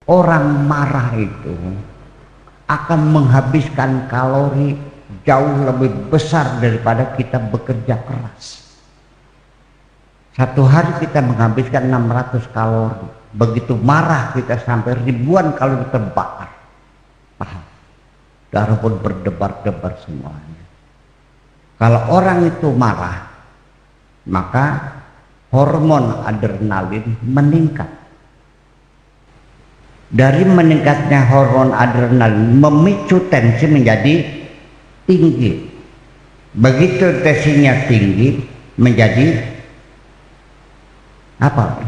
Orang marah itu akan menghabiskan kalori jauh lebih besar daripada kita bekerja keras. Satu hari kita menghabiskan 600 kalori. Begitu marah kita sampai ribuan kalori terbakar. Paham? Darah pun berdebar-debar semuanya. Kalau orang itu marah, maka hormon adrenalin meningkat. Dari meningkatnya hormon adrenalin memicu tensi menjadi tinggi. Begitu tensinya tinggi menjadi apa?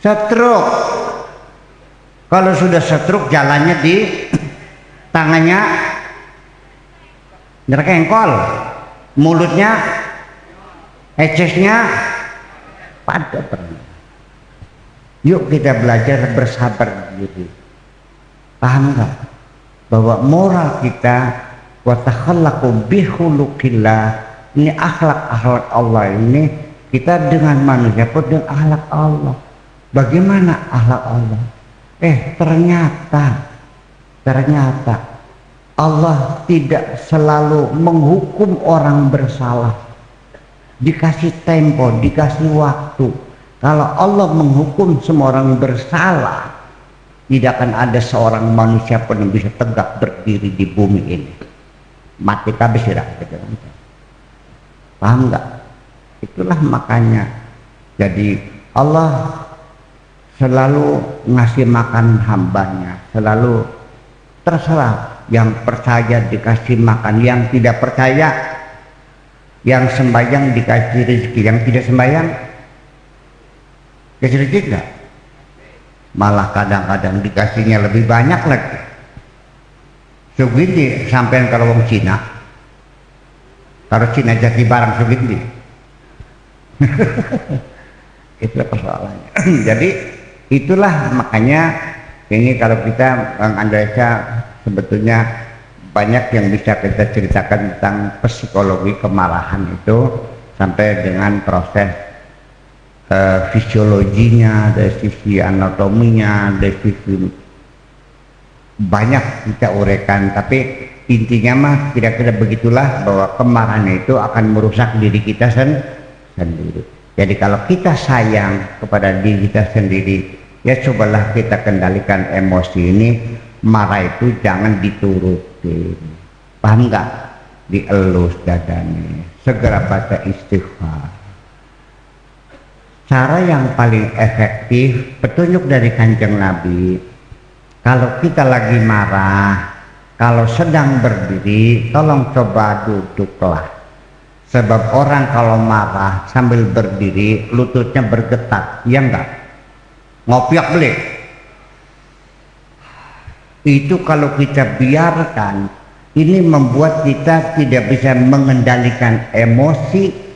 Stroke. Kalau sudah stroke jalannya di tangannya nyerkengkol, mulutnya ecesnya padat. Yuk kita belajar bersabar diri. Paham nggak? Bahwa moral kita wa takhallaqu bihuluqillah, ini akhlak Allah ini, kita dengan manusia pun dengan akhlak Allah. Bagaimana akhlak Allah? Ternyata Allah tidak selalu menghukum orang bersalah. Dikasih tempo, dikasih waktu. Kalau Allah menghukum semua orang bersalah, tidak akan ada seorang manusia pun yang bisa tegak berdiri di bumi ini. Mati kabeh sirah. Paham nggak? Itulah makanya. Jadi Allah selalu ngasih makan hambanya, selalu terserah. Yang percaya dikasih makan, yang tidak percaya, yang sembahyang dikasih rezeki, yang tidak sembahyang kasih rezeki enggak? Malah kadang-kadang dikasihnya lebih banyak lagi. Sugindi sampean kalau wong Cina, kalau Cina jadi barang sugindi. Itu persoalannya. Jadi itulah makanya ini kalau kita Bang Andreasa sebetulnya banyak yang bisa kita ceritakan tentang psikologi kemarahan itu sampai dengan proses fisiologinya, dari sisi anatominya, dari sisi banyak kita uraikan, tapi intinya mah kira-kira begitulah, bahwa kemarahan itu akan merusak diri kita sendiri. Jadi kalau kita sayang kepada diri kita sendiri, ya cobalah kita kendalikan emosi ini. Marah itu jangan dituruti, paham nggak? Dielus dadanya, segera baca istighfar. Cara yang paling efektif, petunjuk dari Kanjeng Nabi, kalau kita lagi marah, kalau sedang berdiri, tolong coba duduklah. Sebab orang kalau marah sambil berdiri, lututnya bergetar, ya enggak? Ngopiak beli. Itu kalau kita biarkan, ini membuat kita tidak bisa mengendalikan emosi.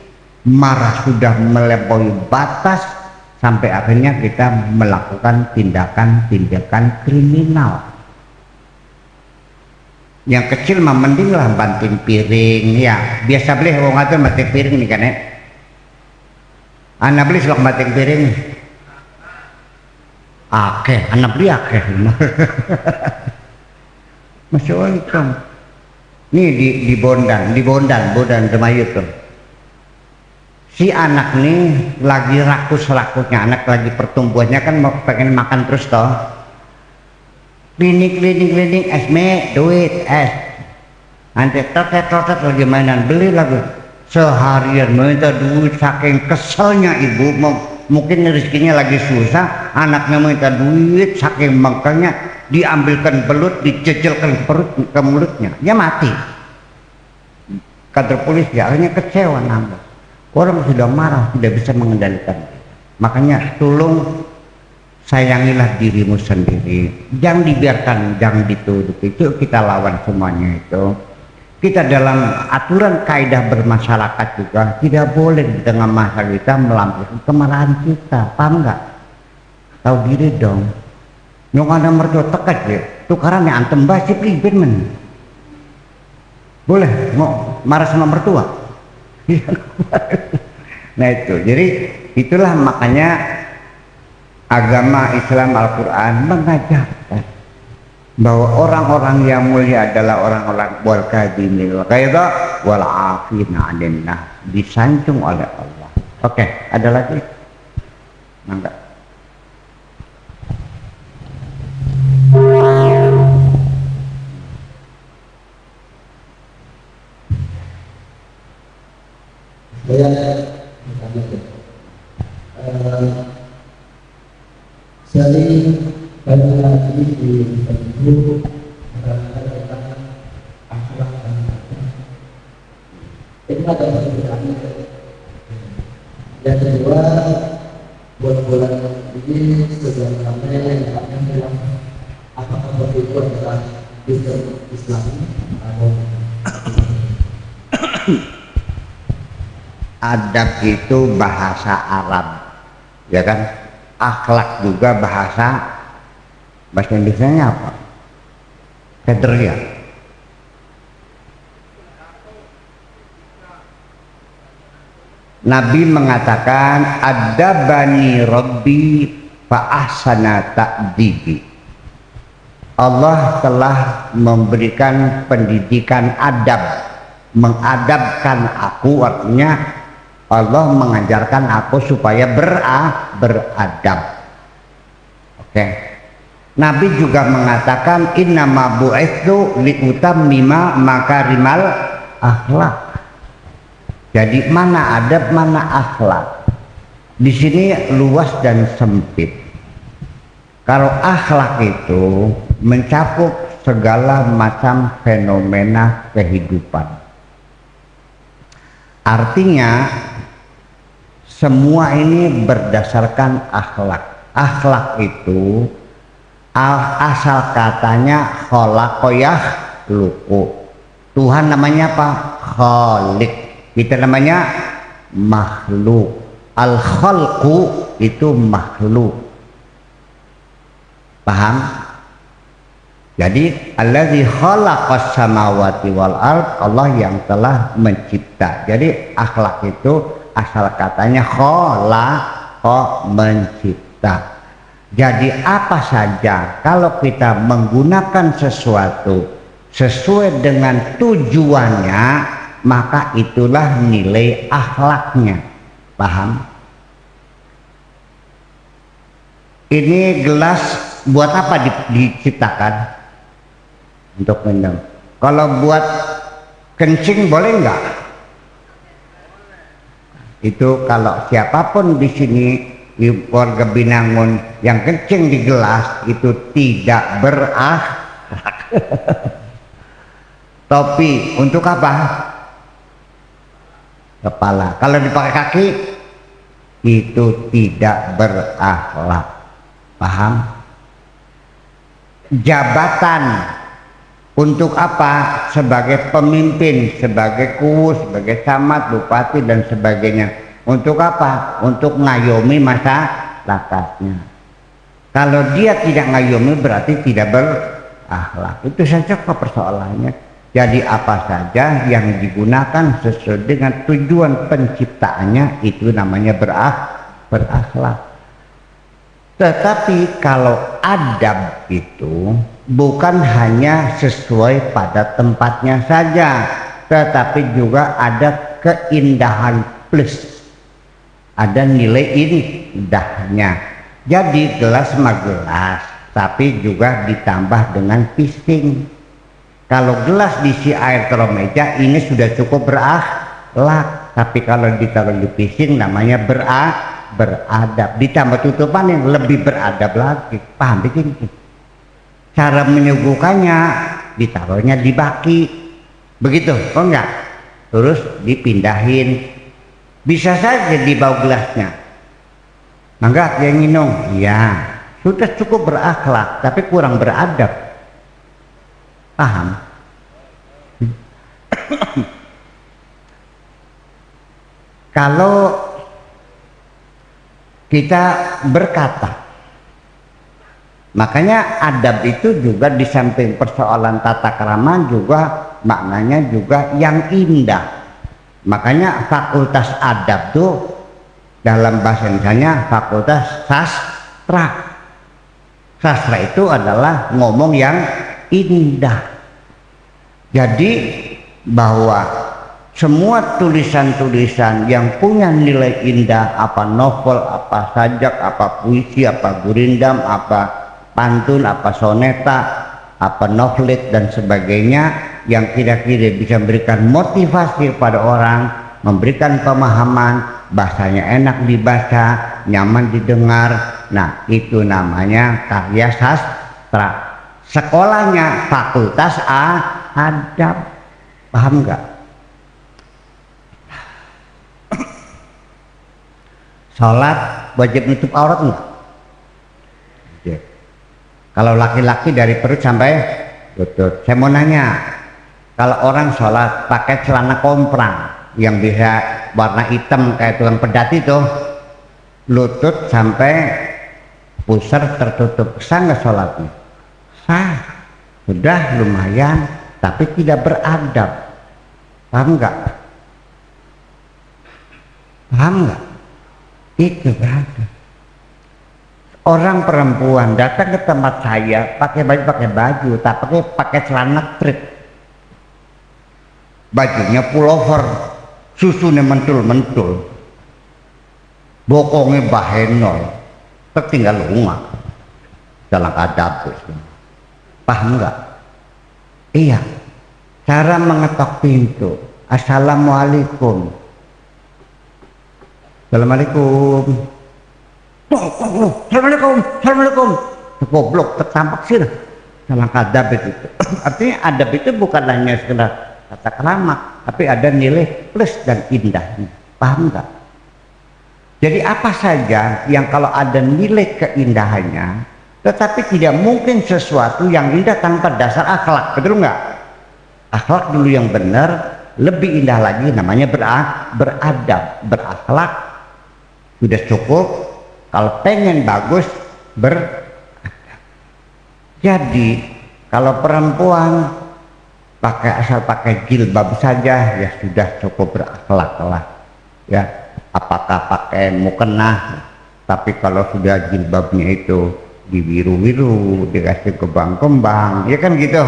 Marah sudah melampaui batas sampai akhirnya kita melakukan tindakan-tindakan kriminal. Yang kecil mah mending lah banting piring, ya biasa beli wong atuh banting piring nih kan ya. Anak beli selok banting piring. Anak beli akeh. Masya Allah. Nih di Bondan Remayu tuh. Si anak nih lagi rakus-rakusnya, anak lagi pertumbuhannya kan mau pengen makan terus toh. Klinik duit nanti totet lagi mainan, beli lagi seharian minta duit, saking keselnya ibu. Mungkin rezekinya lagi susah, anaknya minta duit, saking mengkelnya diambilkan belut, dijejelkan perut ke mulutnya, ya mati. Kantor polisi akhirnya kecewa nambah. Orang sudah marah tidak bisa mengendalikan. Makanya tolong sayangilah dirimu sendiri. Jangan dibiarkan, jangan dituduki. Itu kita lawan semuanya itu. Kita dalam aturan kaidah bermasyarakat juga tidak boleh di tengah masyarakat kita melampiaskan kemarahan kita. Paham nggak? Tahu diri dong. Yang ada mertua tekat ya. Tukaran yang antem basi pribadi men. Boleh mau marah sama mertua? Nah itu, jadi itulah makanya Agama Islam Al-Quran mengajarkan bahwa orang-orang yang mulia adalah orang-orang wal kadhimil ghaidha wal 'afina 'anil nas, disanjung oleh Allah. Oke, ada lagi? Mangga. Sering banyak lagi di Facebook tentang akhlak dan itu ada perbedaan. Yang kedua, buat bulan ini sudah ramai yang bilang apakah itu adalah Islam atau adab itu bahasa Arab, ya kan? Akhlak juga bahasa Indonesianya apa? Federal. Nabi mengatakan adabani Rabbi fa ahsana ta'dibi. Allah telah memberikan pendidikan adab, mengadabkan aku, artinya Allah mengajarkan aku supaya beradab. Oke. Nabi juga mengatakan innama bu'itsu liutammima makarimal akhlak. Jadi mana adab, mana akhlak. Di sini luas dan sempit. Kalau akhlak itu mencakup segala macam fenomena kehidupan. Artinya semua ini berdasarkan akhlak. Akhlak itu asal katanya khalaqoyah luku. Tuhan namanya apa? Khaliq. Kita namanya makhluk. Al-khalqu itu makhluk. Paham? Jadi allazi khalaqas samawati wal ard, Allah yang telah mencipta. Jadi akhlak itu asal katanya khalaqa, mencipta. Jadi apa saja kalau kita menggunakan sesuatu sesuai dengan tujuannya, maka itulah nilai akhlaknya. Paham? Ini gelas buat apa diciptakan? Untuk minum. Kalau buat kencing boleh nggak? Itu kalau siapapun di sini warga Binangun yang kencing di gelas itu tidak berakhlak. Topi untuk apa? Kepala. Kalau dipakai kaki itu tidak berakhlak. Paham? Jabatan untuk apa? Sebagai pemimpin, sebagai kuwus, sebagai camat, bupati dan sebagainya. Untuk apa? Untuk ngayomi masyarakatnya. Kalau dia tidak ngayomi berarti tidak berakhlak. Itu saja persoalannya. Jadi apa saja yang digunakan sesuai dengan tujuan penciptaannya itu namanya berakhlak. Tetapi kalau adab itu bukan hanya sesuai pada tempatnya saja, tetapi juga ada keindahan plus, ada nilai indahnya. Jadi gelas mah gelas, tapi juga ditambah dengan pising. Kalau gelas diisi air taruh meja ini sudah cukup berakhlak, tapi kalau ditaruh di pising namanya beradab, ditambah tutupan yang lebih beradab lagi. Paham bikin? Cara menyuguhkannya ditaruhnya di baki, begitu, kok enggak? Terus dipindahin, bisa saja di bawah gelasnya. Mangga yang minum, ya sudah cukup berakhlak, tapi kurang beradab. Paham? Kalau kita berkata, makanya adab itu juga di samping persoalan tata krama juga maknanya juga yang indah. Makanya fakultas adab tuh dalam bahasa Indonesianya fakultas sastra. Sastra itu adalah ngomong yang indah. Jadi bahwa semua tulisan-tulisan yang punya nilai indah, apa novel, apa sajak, apa puisi, apa gurindam, apa pantun, apa soneta, apa novelet dan sebagainya, yang kira-kira bisa memberikan motivasi pada orang, memberikan pemahaman, bahasanya enak dibaca, nyaman didengar. Nah, itu namanya karya sastra. Sekolahnya fakultas adab. Paham nggak? Sholat wajib nutup aurat enggak? Kalau laki-laki dari perut sampai lutut. Saya mau nanya, kalau orang sholat pakai celana komprang yang bisa warna hitam kayak tukang pedat itu, lutut sampai pusar tertutup, sah nggak sholatnya? Sah, sudah lumayan, tapi tidak beradab. Paham nggak? Paham nggak? Itu beradab. Orang perempuan datang ke tempat saya pakai baju, tapi pakai celana trik, bajunya pullover, susunya mentul-mentul, bokongnya bahenol, tertinggal lunga dalam adab. Paham nggak? Iya, cara mengetok pintu. Assalamualaikum. Assalamualaikum. Assalamualaikum. Assalamualaikum. Goblok, tertampak sih. Salah adab itu. Artinya adab itu bukan hanya sekedar kata keramat, tapi ada nilai plus dan indahnya. Paham nggak? Jadi apa saja yang kalau ada nilai keindahannya, tetapi tidak mungkin sesuatu yang indah tanpa dasar akhlak, betul nggak? Akhlak dulu yang benar, lebih indah lagi namanya beradab, berakhlak. Sudah cukup. Kalau pengen bagus, beradab. Jadi kalau perempuan asal pakai jilbab saja, ya sudah cukup berakhlak lah. Ya, apakah pakai mukena, tapi kalau sudah jilbabnya itu dibiru-biru, dikasih kembang-kembang, ya kan gitu.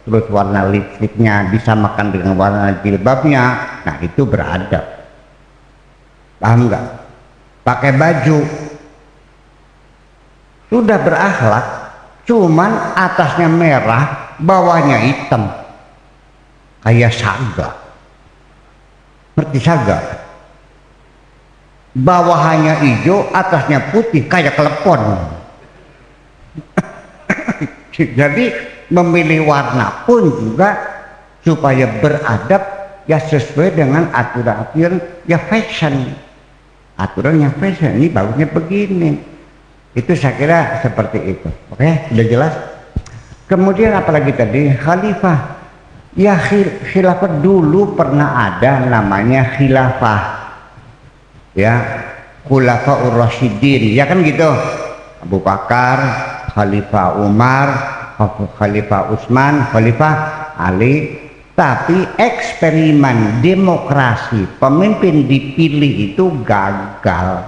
Terus warna lipstiknya disamakan dengan warna jilbabnya, nah itu beradab. Paham nggak? Pakai baju sudah berakhlak, cuman atasnya merah, bawahnya hitam, kayak saga. Ngerti saga? Bawahnya hijau, atasnya putih, kayak klepon. Jadi memilih warna pun juga supaya beradab, ya sesuai dengan aturan-aturan ya fashion. Aturan yang fashion ini bagusnya begini. Itu saya kira seperti itu. Oke, sudah jelas. Kemudian apalagi tadi khalifah. Ya khilafah dulu pernah ada namanya khilafah. Ya, Khulafaur Rasyidin. Ya kan gitu. Abu Bakar, Khalifah Umar, Khalifah Utsman, Khalifah Ali. Tapi eksperimen demokrasi pemimpin dipilih itu gagal,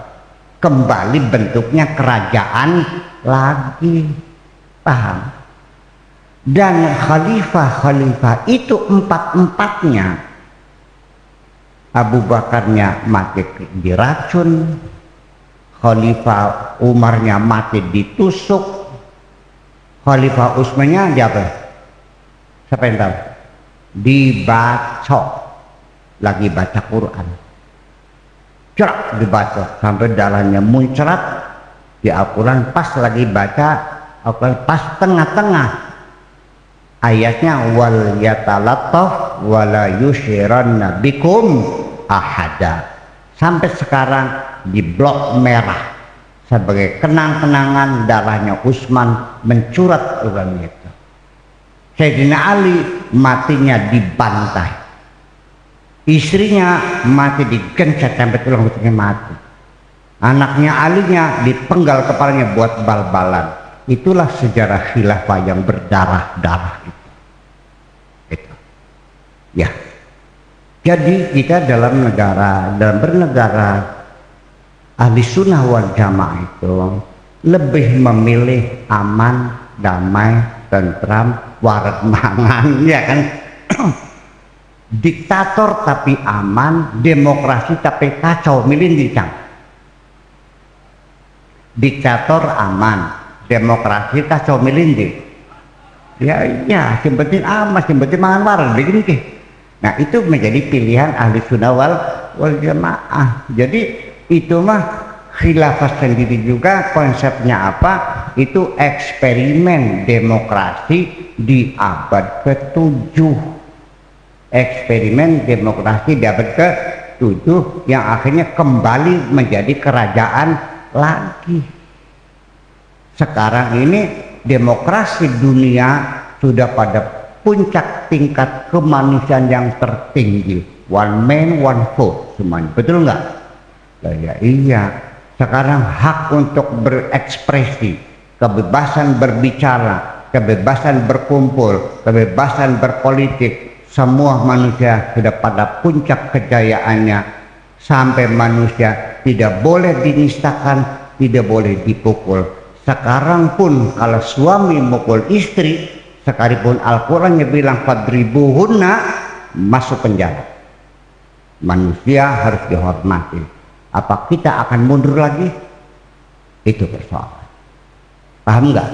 kembali bentuknya kerajaan lagi. Paham? Dan khalifah itu empat-empatnya, Abu Bakarnya mati diracun, Khalifah Umarnya mati ditusuk, Khalifah Utsmannya siapa? Siapa yang tahu? Dibacok, lagi baca Quran, cerak dibaca sampai darahnya muncrat di Al-Quran. Pas lagi baca Al-Quran, pas tengah-tengah ayatnya wal yatalattaf wala yushiranna bikum ahada. Sampai sekarang di blok merah sebagai kenang-kenangan darahnya Utsman mencurat Quran itu. Sayyidina Ali matinya dibantai, istrinya mati digencet sampai tulang rusuknya mati, anaknya Alinya dipenggal kepalanya buat bal-balan. Itulah sejarah khilafah yang berdarah-darah itu. Ya, jadi kita dalam bernegara ahli sunnah wal jamaah itu lebih memilih aman, damai, tentram, waret mangan, ya kan? Diktator tapi aman, demokrasi tapi kacau, milih dicang. Diktator aman, demokrasi kacau, milih di. Ya, yang penting aman, yang penting mangan waret, begini ke. Nah, itu menjadi pilihan ahli sunnah wal jamaah. Jadi itu mah khilafah sendiri juga konsepnya apa? Itu eksperimen demokrasi di abad ke-7. Eksperimen demokrasi di abad ke-7 yang akhirnya kembali menjadi kerajaan lagi. Sekarang ini demokrasi dunia sudah pada puncak tingkat kemanusiaan yang tertinggi. One man, one vote semuanya. Betul nggak? Ya iya. Sekarang hak untuk berekspresi, kebebasan berbicara, kebebasan berkumpul, kebebasan berpolitik, semua manusia sudah pada puncak kejayaannya, sampai manusia tidak boleh dinistakan, tidak boleh dipukul. Sekarang pun kalau suami mukul istri, sekalipun Al-Qurannya bilang fadribuhunna, masuk penjara. Manusia harus dihormati. Apa kita akan mundur lagi? Itu persoalan. Paham nggak?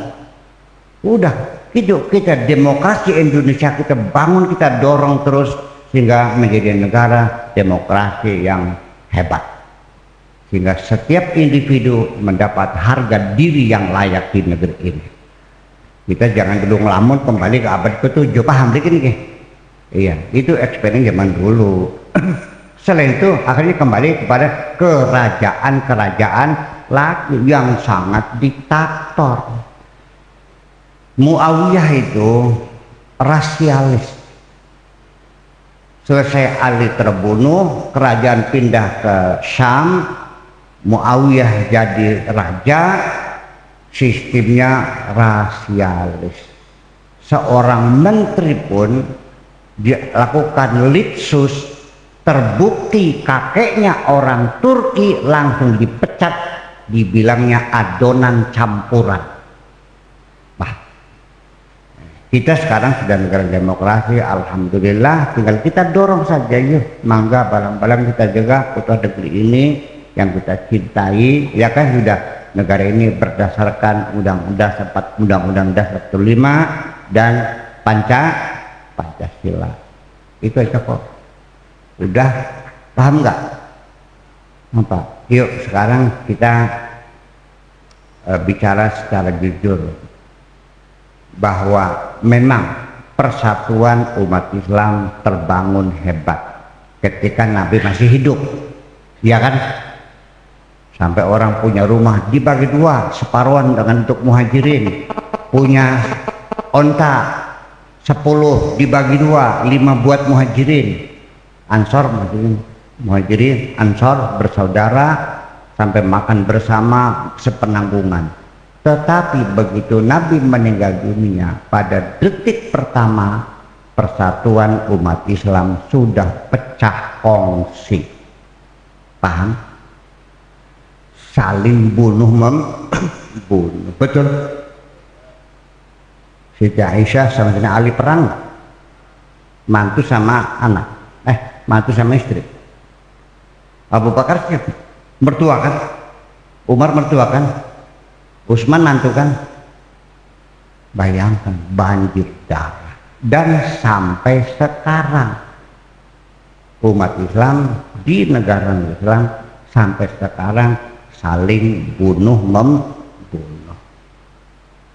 Udah, hidup kita demokrasi Indonesia kita bangun, kita dorong terus sehingga menjadi negara demokrasi yang hebat. Sehingga setiap individu mendapat harga diri yang layak di negeri ini. Kita jangan dulu ngelamun kembali ke abad ke-7, paham begini? Iya, itu eksperimen zaman dulu. Selain itu akhirnya kembali kepada kerajaan-kerajaan lagi yang sangat diktator. Muawiyah itu rasialis. Selesai Ali terbunuh, kerajaan pindah ke Syam, Muawiyah jadi raja, sistemnya rasialis. Seorang menteri pun dilakukan litsus, terbukti kakeknya orang Turki, langsung dipecat, dibilangnya adonan campuran. Bah, kita sekarang sudah negara demokrasi, alhamdulillah, tinggal kita dorong saja yuk, mangga balang-balang kita jaga putra negeri ini yang kita cintai, ya kan. Sudah negara ini berdasarkan undang-undang dasar 45 dan Pancasila. Itu aja kok. Udah, paham nggak? Apa? Yuk sekarang kita bicara secara jujur bahwa memang persatuan umat Islam terbangun hebat ketika Nabi masih hidup, ya kan? Sampai orang punya rumah dibagi dua, separuhan dengan untuk muhajirin, punya onta 10 dibagi dua, 5 buat muhajirin. Ansor, muhajirin, ansor bersaudara sampai makan bersama sepenanggungan. Tetapi begitu Nabi meninggal dunia, pada detik pertama persatuan umat Islam sudah pecah kongsi. Paham? Saling bunuh membunuh. Betul? Siti Aisyah sama Sayyidina Ali perang, mantu sama anak. Mantu sama istri. Abu Bakar siapa? Mertua kan? Umar mertua kan? Utsman mantu kan? Bayangkan banjir darah. Dan sampai sekarang umat Islam di negara Islam sampai sekarang saling bunuh membunuh.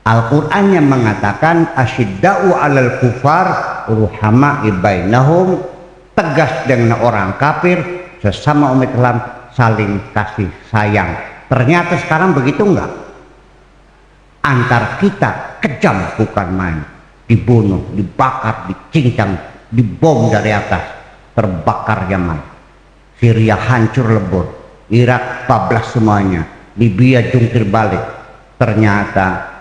Al-Qur'annya mengatakan asyidda'u 'alal kufar ruhama'i bainahum, tegas dengan orang kafir, sesama umat Islam saling kasih sayang. Ternyata sekarang begitu enggak? Antar kita kejam bukan main, dibunuh, dibakar, dicincang, dibom dari atas, terbakar Yaman, Syria hancur lebur, Irak bablas semuanya, Libya jungkir balik. Ternyata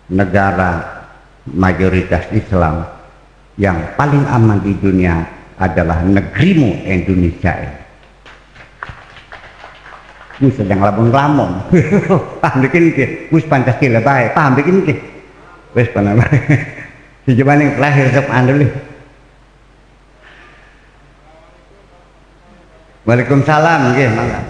negara mayoritas Islam yang paling aman di dunia adalah negerimu Indonesia ini. wis sedang lamun-lamun. Paham bikin ke, wis Pancasila bae, paham bikin ke. Wis pernah bae. Sejebane lahir sok andul. Waalaikumsalam nggih, mangga.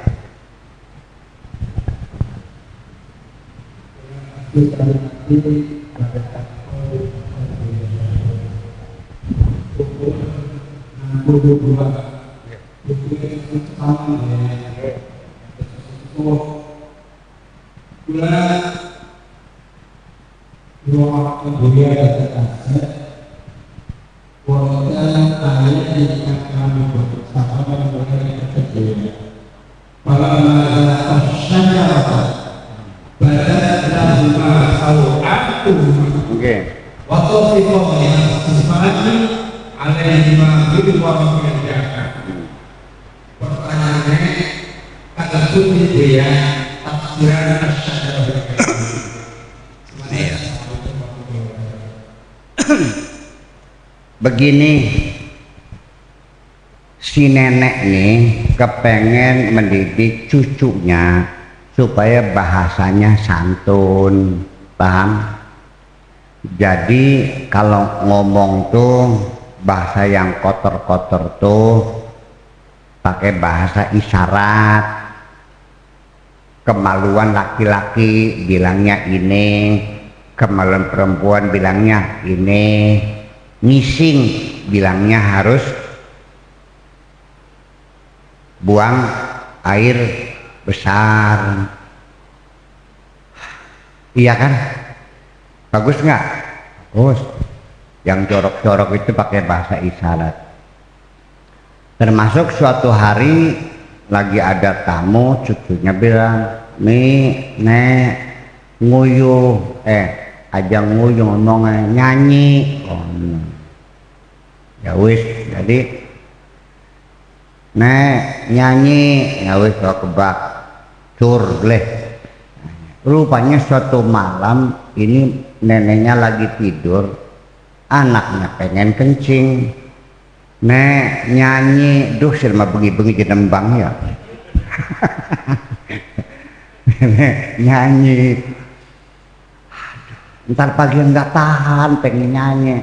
Begini, si nenek nih kepengen mendidik cucunya supaya bahasanya santun, paham? Jadi kalau ngomong tuh bahasa yang kotor-kotor tuh pakai bahasa isyarat. Kemaluan laki-laki bilangnya ini, kemaluan perempuan bilangnya ini, ngising bilangnya harus buang air besar. Iya kan? Bagus nggak? Bagus. Yang jorok-jorok itu pakai bahasa isyarat. Termasuk suatu hari lagi ada tamu, cucunya bilang, "Nih, Nek, nguyuh, aja nguyuh ngomongnya nyanyi." Oh, ya wis, jadi Nek nyanyi, ya wis kebak cur leh. Rupanya suatu malam ini neneknya lagi tidur, anaknya pengen kencing. Nek nyanyi, duh silma bengi-bengi jenembang ya. Nek nyanyi, ntar pagi nggak tahan pengen nyanyi.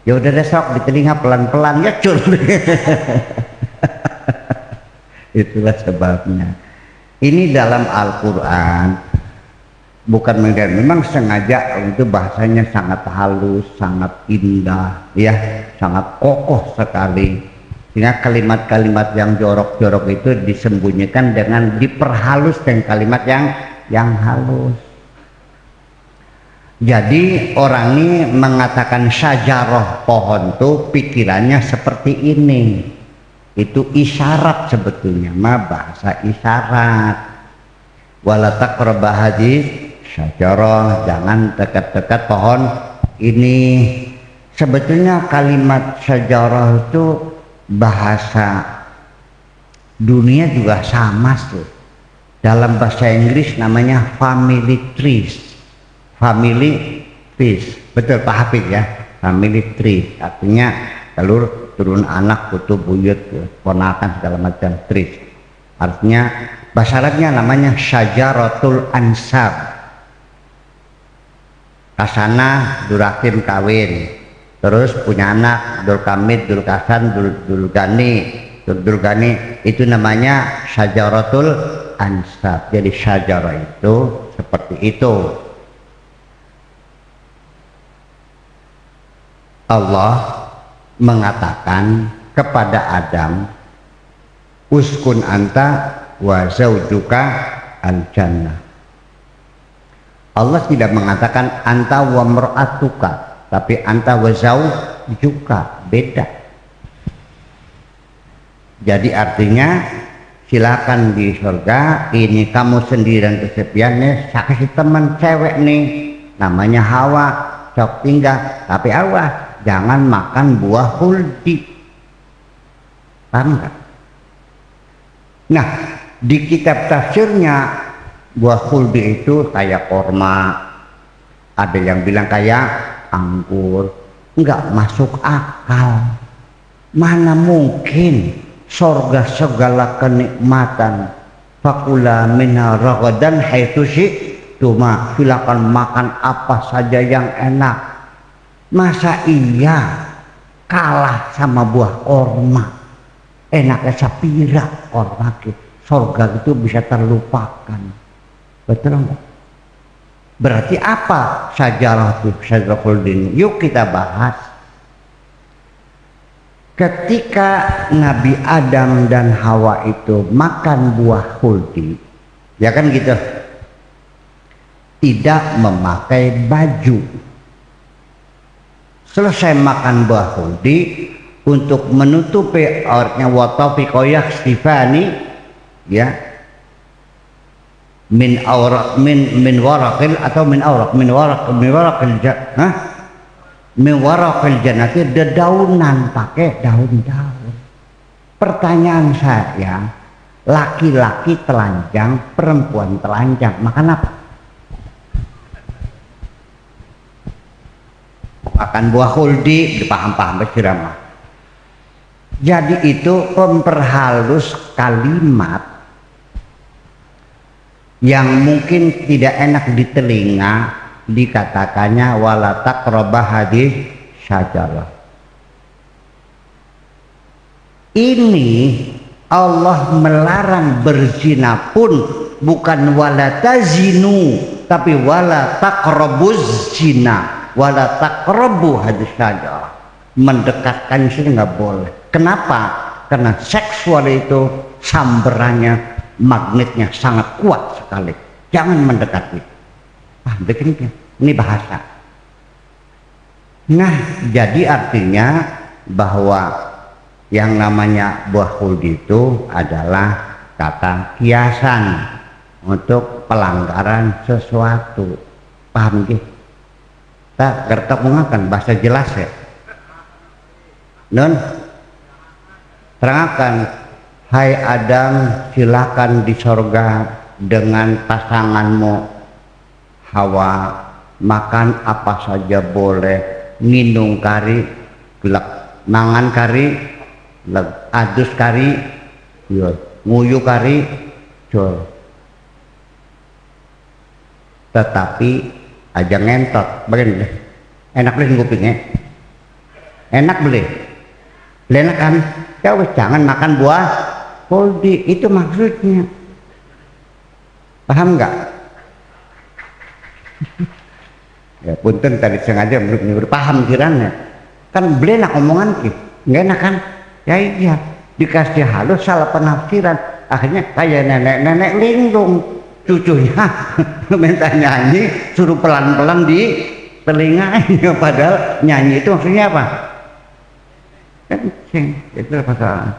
Ya udah deh sok di telinga pelan-pelan ya cur. Itulah sebabnya. Ini dalam Al-Quran bukan memang sengaja itu bahasanya sangat halus, sangat indah, ya, sangat kokoh sekali. Sehingga kalimat-kalimat yang jorok-jorok itu disembunyikan dengan diperhalus dengan kalimat yang halus. Jadi orang ini mengatakan syajarah pohon tuh pikirannya seperti ini. Itu isyarat sebetulnya, bahasa isyarat. Wala taqrabah hadis syajarah, jangan dekat-dekat pohon ini. Sebetulnya kalimat syajarah itu bahasa dunia juga sama tuh. Dalam bahasa Inggris namanya family trees. Family trees, betul Pak Hafid ya, family trees. Artinya telur turun anak, putu buyut, ponakan segala macam trees. Artinya bahasa Arabnya namanya syajaratul ansab. Kasana Durakim kawin, terus punya anak Dulkamid, Dulkasan, Dulgani, itu namanya syajaratul ansab. Jadi syajarah itu seperti itu. Allah mengatakan kepada Adam, uskun anta wa zaujuka al-jannah. Allah tidak mengatakan anta wa mar'atuka, tapi anta wa zaujuka, beda. Jadi artinya silakan di surga, ini kamu sendirian kesepiannya, saya kasih teman cewek nih, namanya Hawa, sok tinggal, tapi awas jangan makan buah khuldi. Paham nggak? Nah, di kitab tafsirnya buah khuldi itu kayak korma, ada yang bilang kayak anggur. Enggak masuk akal. Mana mungkin surga segala kenikmatan fakula minha ragadan haitsu syi'tuma, silakan makan apa saja yang enak. Masa iya kalah sama buah korma? Enaknya sapira korma ke surga itu bisa terlupakan. Betul enggak? Berarti apa Syajaratul Khuldi? Yuk kita bahas. Ketika Nabi Adam dan Hawa itu makan buah khuldi, ya kan gitu, tidak memakai baju. Selesai makan buah khuldi, untuk menutupi auratnya, watafiqo yakhsifani, ya, min waraqil atau min waraqil jannati, dedaunan, pakai daun-daun. Pertanyaan saya, laki-laki telanjang, perempuan telanjang, makan apa? Makan buah khuldi, dipaham-paham bersirama. Jadi itu memperhalus kalimat yang mungkin tidak enak di telinga, dikatakannya wala taqrabah hadhihi syajarah. Ini Allah melarang berzina pun bukan wala tazinu, tapi wala taqrabuz zina, wala taqrabu hadhihi syajarah. Mendekatkan sih nggak boleh. Kenapa? Karena seksual itu samberannya, magnetnya sangat kuat sekali. Jangan mendekati. Begini, ini bahasa. Nah, jadi artinya bahwa yang namanya buah khuldi itu adalah kata kiasan untuk pelanggaran sesuatu. Paham gak? Tak gertak mengakan bahasa jelas ya. Non, terangkan, hai Adam, silakan di sorga dengan pasanganmu. Hawa, makan apa saja boleh, nginung kari, gelak, mangan kari, adus kari, nguyu kari, jol. Tetapi aja ngentot, bagaimana? Enak beli kupingnya, enak beli. Enak kan? Ya wes, jangan makan buah khuldi, itu maksudnya. Paham nggak? Ya punten tadi sengaja belum paham kiranya. Kan beli enak omongan gitu, nggak enak kan? Ya iya, dikasih halus salah penafsiran, akhirnya kayak nenek-nenek linglung, cucunya minta nyanyi, suruh pelan-pelan di telinganya, padahal nyanyi itu maksudnya apa? Kencing, itu masalah.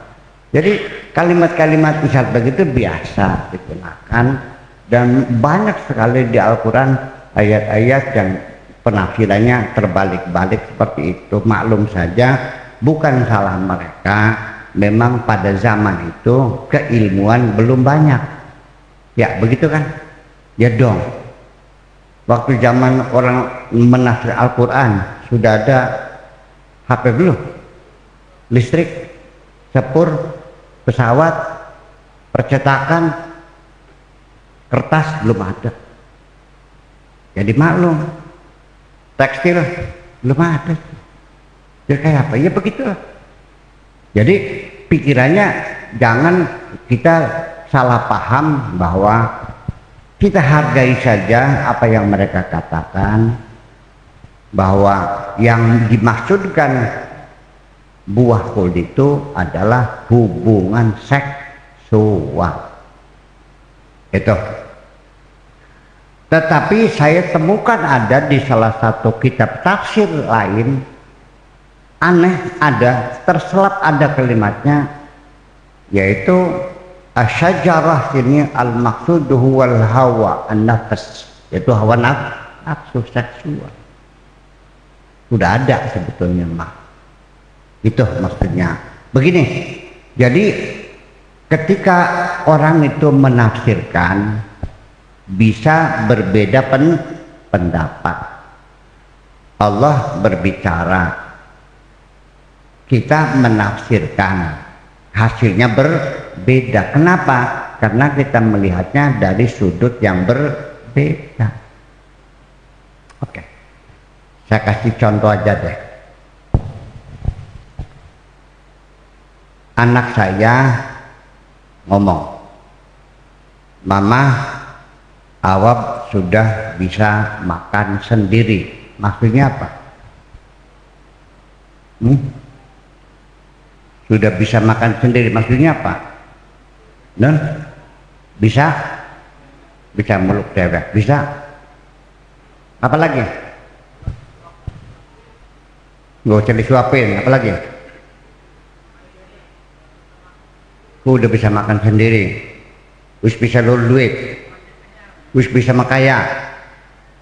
Jadi kalimat-kalimat misal begitu biasa digunakan, dan banyak sekali di Al-Quran ayat-ayat yang penafsirannya terbalik-balik seperti itu. Maklum saja, bukan salah mereka, memang pada zaman itu keilmuan belum banyak. Ya begitu kan? Ya dong. Waktu zaman orang menafsir Al-Quran sudah ada HP belum? Listrik, sepur, pesawat, percetakan, kertas belum ada. Jadi maklum, tekstil belum ada. Jadi kayak apa? Ya begitulah. Jadi pikirannya jangan kita salah paham bahwa kita hargai saja apa yang mereka katakan, bahwa yang dimaksudkan buah khuldi itu adalah hubungan seksual. Itu. Tetapi saya temukan ada di salah satu kitab tafsir lain, aneh, ada terselap ada kalimatnya, yaitu asyajarah ini al-maqsuduhu wal hawa an-nafs, yaitu hawa nafsu seksual. Sudah ada sebetulnya mah. Itu maksudnya. Begini, jadi ketika orang itu menafsirkan bisa berbeda pendapat. Allah berbicara, kita menafsirkan, hasilnya berbeda. Kenapa? karena kita melihatnya dari sudut yang berbeda. Oke, saya kasih contoh aja deh. Anak saya ngomong, "Mama, Awab sudah bisa makan sendiri." Maksudnya apa? Sudah bisa makan sendiri, maksudnya apa? Non? Bisa? Bisa meluk cewek? Bisa? Apa lagi? Nggak usah disuapin, apa lagi? Udah bisa makan sendiri, wis bisa lulus duit, wis bisa makaya,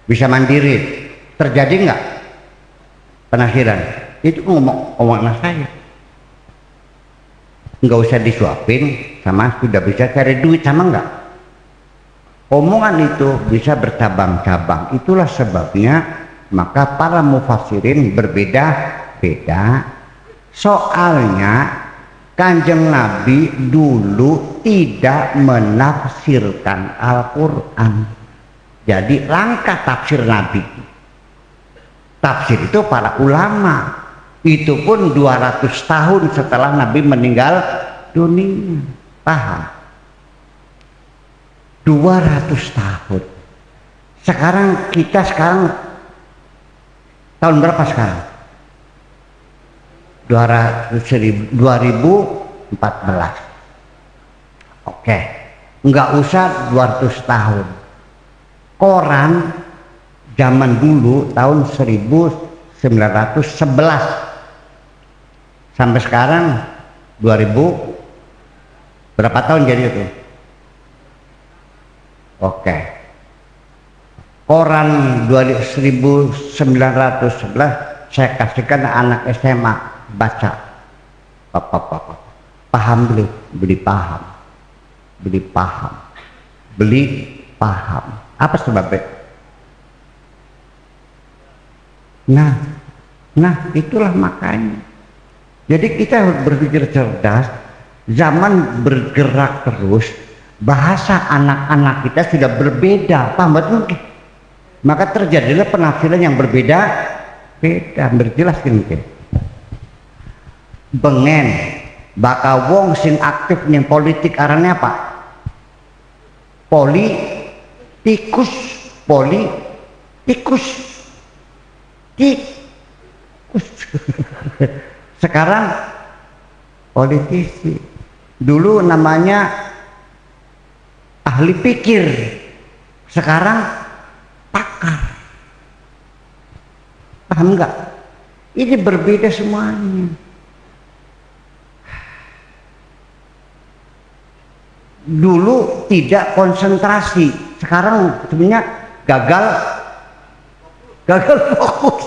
bisa mandiri. Terjadi nggak? Penakhiran itu ngomong anak saya. Nggak usah disuapin, sama sudah bisa cari duit, sama nggak? Omongan itu bisa bercabang-cabang. Itulah sebabnya maka para mufassirin berbeda-beda. Soalnya Kanjeng Nabi dulu tidak menafsirkan Al-Quran. Jadi langkah tafsir Nabi. Tafsir itu para ulama. Itu pun 200 tahun setelah Nabi meninggal dunia. Paham? 200 tahun. Kita sekarang tahun berapa sekarang? 2014. Oke, nggak usah 200 tahun. Koran zaman dulu tahun 1911 sampai sekarang 2000 berapa tahun jadi itu? Oke, koran 1911 saya kasihkan anak SMA baca, paham beli paham, apa sebabnya? Nah itulah makanya. Jadi kita harus berpikir cerdas. Zaman bergerak terus, bahasa anak-anak kita sudah berbeda, paham betul? Maka terjadilah penafsiran yang berbeda. Berjelas mungkin. Bengen, bakal wong sing aktif ning politik arane apa? Politikus. Sekarang politisi. Dulu namanya ahli pikir, sekarang pakar. Paham nggak? Ini berbeda semuanya. Dulu tidak konsentrasi, sekarang sebenarnya gagal fokus.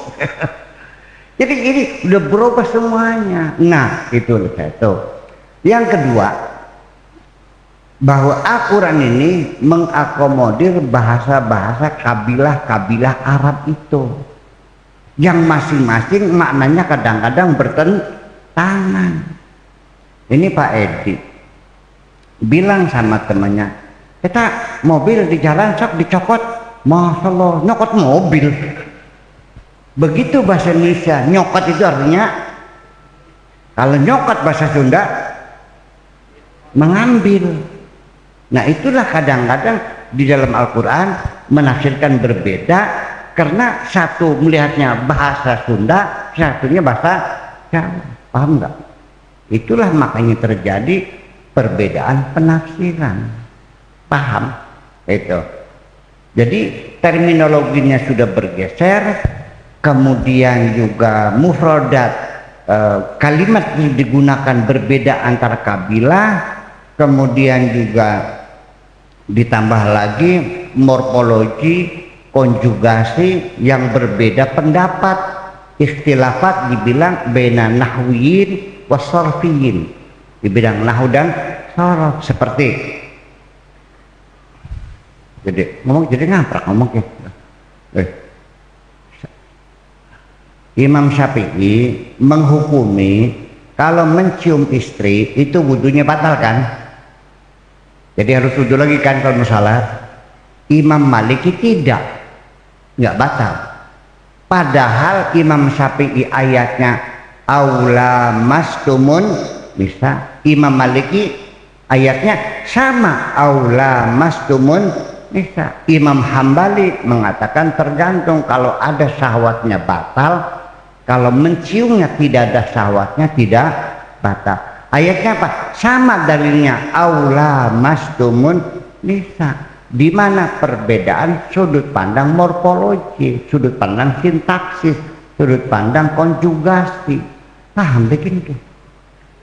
Jadi ini udah berubah semuanya. Nah itu satu. Yang kedua, bahwa Al-Quran ini mengakomodir bahasa-bahasa kabilah-kabilah Arab itu, yang masing-masing maknanya kadang-kadang bertentangan. Ini Pak Edi bilang sama temannya, kita mobil di jalan sok dicopot, Masya Allah, nyokot mobil. Begitu bahasa Indonesia, nyokot itu artinya, kalau nyokot bahasa Sunda mengambil. Nah itulah kadang-kadang di dalam Al-Quran menafsirkan berbeda, karena satu melihatnya bahasa Sunda, satunya bahasa Jawa. Paham nggak? Itulah makanya terjadi perbedaan penafsiran. Paham? Itu. Jadi terminologinya sudah bergeser, kemudian juga mufradat kalimat yang digunakan berbeda antara kabilah, kemudian juga ditambah lagi morfologi, konjugasi yang berbeda pendapat. Istilafat dibilang bena nahwiyin wasorfiyin, di bidang nahwu dan sorof. Seperti jadi ngomong jadi ngaprak ngomong ya. Imam Syafi'i menghukumi kalau mencium istri itu wudunya batal kan? Jadi harus duduk lagi kan kalau salat. Imam Maliki nggak batal. Padahal Imam Syafi'i ayatnya aula mastumun bisa. Imam Maliki ayatnya sama aula mastumun bisa. Imam Hambali mengatakan tergantung, kalau ada syahwatnya batal, kalau menciumnya tidak ada syahwatnya tidak batal. Ayatnya apa? Sama dalilnya aula mastumun bisa. Di mana perbedaan sudut pandang morfologi, sudut pandang sintaksis, sudut pandang konjugasi. Paham begitu?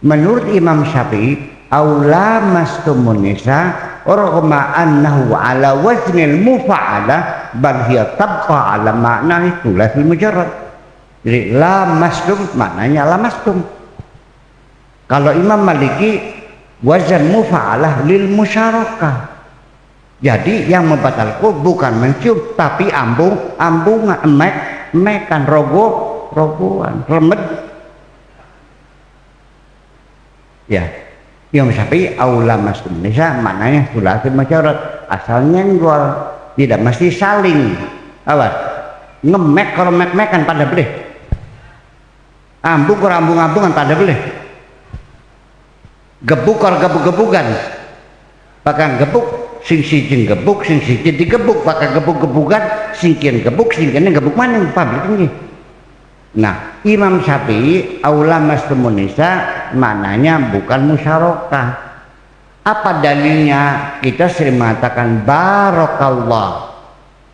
Menurut Imam Syafi'i, aula mastumun nisa ragma annahu ala waznil mufa'ala bal hiya tabqa ala makna itu lafil mujarrad. Jadi la mastum maknanya la mastum. Kalau Imam Maliki wazan mufa'alah lil musyarakah. Jadi yang membatalku bukan mencium tapi ambungan, emek-emekan, rogoan, remed. Ya, Imam Syafi'i aula mastum nisa maknanya sulatul mujarrad, asal nyenggol, tidak mesti saling. Awas, ngemek kalau mek-mekan pada boleh. Ambung kalau ambung-ambungan pada boleh. Gebuk kalau gebuk-gebukan. Bahkan gebuk sing sijing gebuk, sing sijing digebuk, pakai gebuk-gebukan, singkin gebuk, singkinnya gebuk mana pabrik ini. Nah, Imam Syafi'i aula mastumun nisa maknanya bukan musyarakah. Apa dalilnya? Kita sering mengatakan barakallah.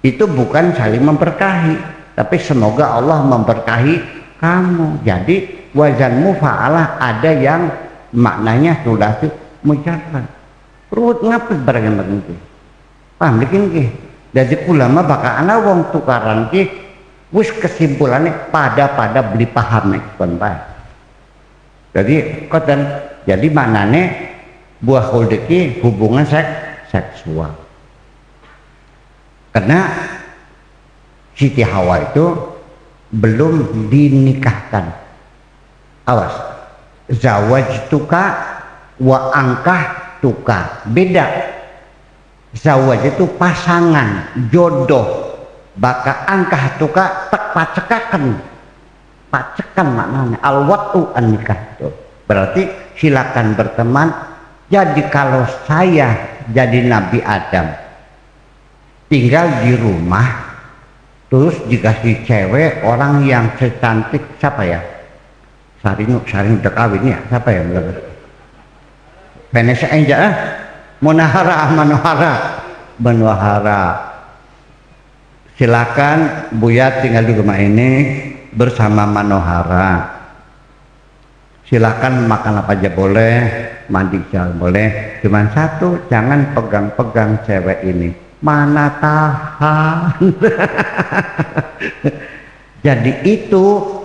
Itu bukan saling memberkahi, tapi semoga Allah memberkahi kamu. Jadi wazan mufa'alah ada yang maknanya sudah mujarrad. Ruwet ngapit barang begitu. Paham bikin ki. Jadi ulama bakal ana wong tukaran ki wis kesimpulannya pada beli paham nek kon bae. Jadi koten, jadi maknane buah khuld ki hubungan seksual. Karena Siti Hawa itu belum dinikahkan. Awas. Zawajtuka wa angkah tuka, beda. Zawaj itu pasangan, jodoh. Baka angkah tuka tak pacekakan maknanya al-watu an-nikah itu. Berarti silakan berteman. Jadi kalau saya jadi Nabi Adam tinggal di rumah terus dikasih cewek orang yang secantik siapa ya? Saring udah kawin ya, siapa ya? Vanessa Angel, Manohara. Silakan Buya tinggal di rumah ini bersama Manohara. Silakan makan apa aja boleh, mandi jalan boleh. Cuman satu, jangan pegang-pegang cewek ini. Mana tahan. Jadi itu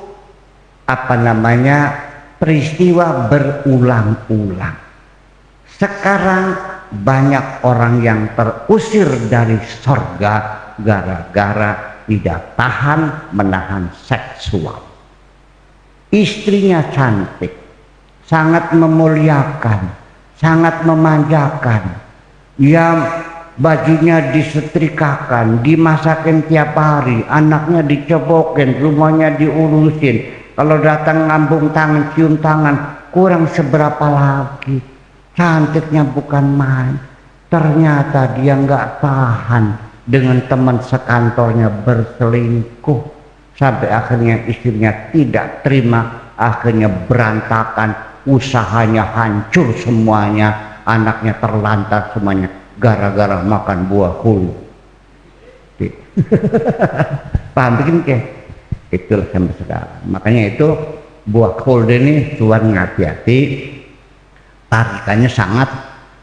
apa namanya peristiwa berulang-ulang. Sekarang banyak orang yang terusir dari surga gara-gara tidak tahan menahan seksual. Istrinya cantik, sangat memuliakan, sangat memanjakan. Yang bajunya disetrikakan, dimasakin tiap hari, anaknya dicobokin, rumahnya diurusin. Kalau datang ngambung tangan, cium tangan, kurang seberapa lagi. Cantiknya bukan main. Ternyata dia nggak tahan dengan teman sekantornya berselingkuh. Sampai akhirnya istrinya tidak terima. Akhirnya berantakan. Usahanya hancur semuanya. Anaknya terlantar semuanya. Gara-gara makan buah khuld. Paham bikin ke? Itulah sama saudara. Makanya itu buah khuld ini tuan hati-hati. Tarikannya sangat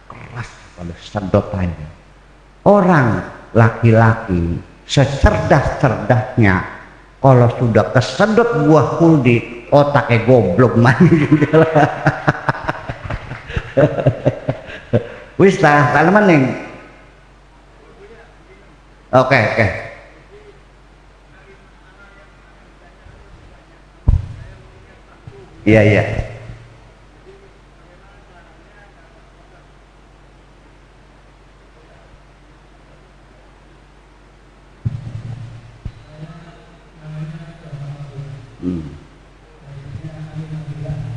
keras kalau sedot aja. Orang laki-laki secerdas-cerdasnya kalau sudah kesedot buah khuld otaknya goblok mandi. Wis tah kalau maning. Oke. Iya.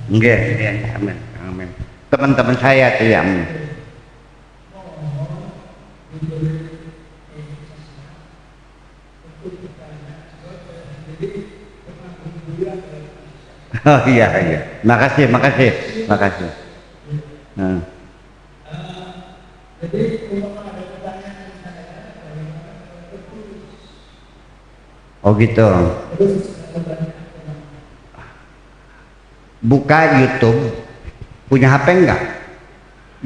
Enggak, ya, amin, amin. Teman-teman saya tuh ya. Oh iya, iya. Makasih, makasih, makasih. Nah. Oh gitu. Buka YouTube, punya HP enggak?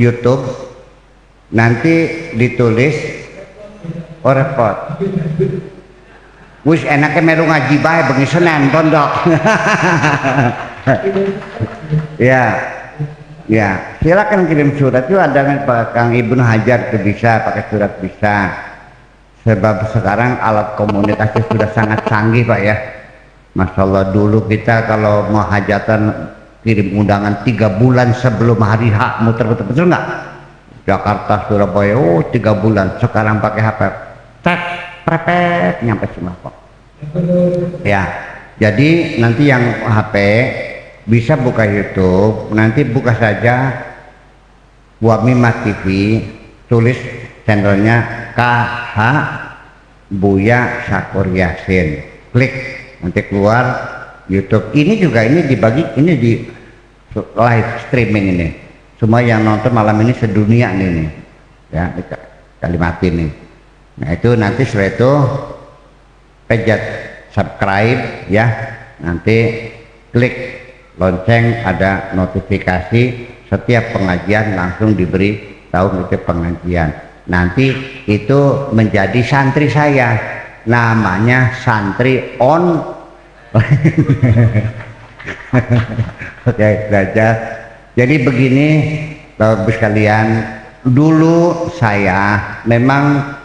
YouTube, nanti ditulis, oh repot. Wis enaknya melu ngaji bae bengi Senin pondok. Ya, ya silakan kirim surat itu ada Pak Kang Ibnu Hajar itu bisa pakai surat bisa. Sebab sekarang alat komunikasi sudah sangat canggih Pak ya. Masya Allah, dulu kita kalau mau hajatan kirim undangan 3 bulan sebelum hari H muter-muter, betul nggak? Jakarta, Surabaya, oh 3 bulan. Sekarang pakai HP, tek, prepet, nyampe semua kok. Ya, jadi nanti yang HP bisa buka YouTube, nanti buka saja Wamima TV, tulis channelnya KH Buya Syakur Yasin, klik nanti keluar YouTube. Ini juga ini dibagi, ini di live streaming ini. Semua yang nonton malam ini sedunia nih, ya di Kalimantan nih. Nah itu nanti setelah itu pencet subscribe ya, nanti klik lonceng ada notifikasi setiap pengajian langsung diberi tahu itu pengajian. Nanti itu menjadi santri saya, namanya santri on. Oke, belajar. Jadi begini Bapak sekalian, dulu saya memang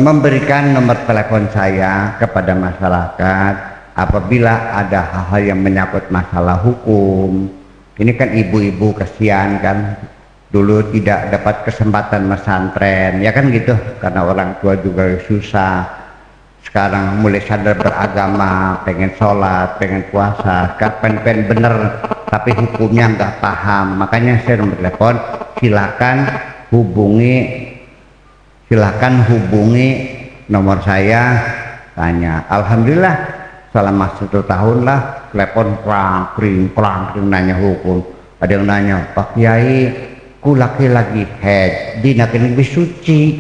memberikan nomor telepon saya kepada masyarakat apabila ada hal-hal yang menyangkut masalah hukum. Ini kan ibu-ibu kasihan kan, dulu tidak dapat kesempatan pesantren, ya kan gitu, karena orang tua juga susah. Sekarang mulai sadar beragama, pengen sholat, pengen puasa, pengen bener, tapi hukumnya nggak paham. Makanya saya nomor telepon, silakan hubungi nomor saya, tanya. Alhamdulillah selama 1 tahun lah telepon prang-pring nanya hukum. Ada yang nanya, Pak Kiai ku laki-lagi head dina kene wis suci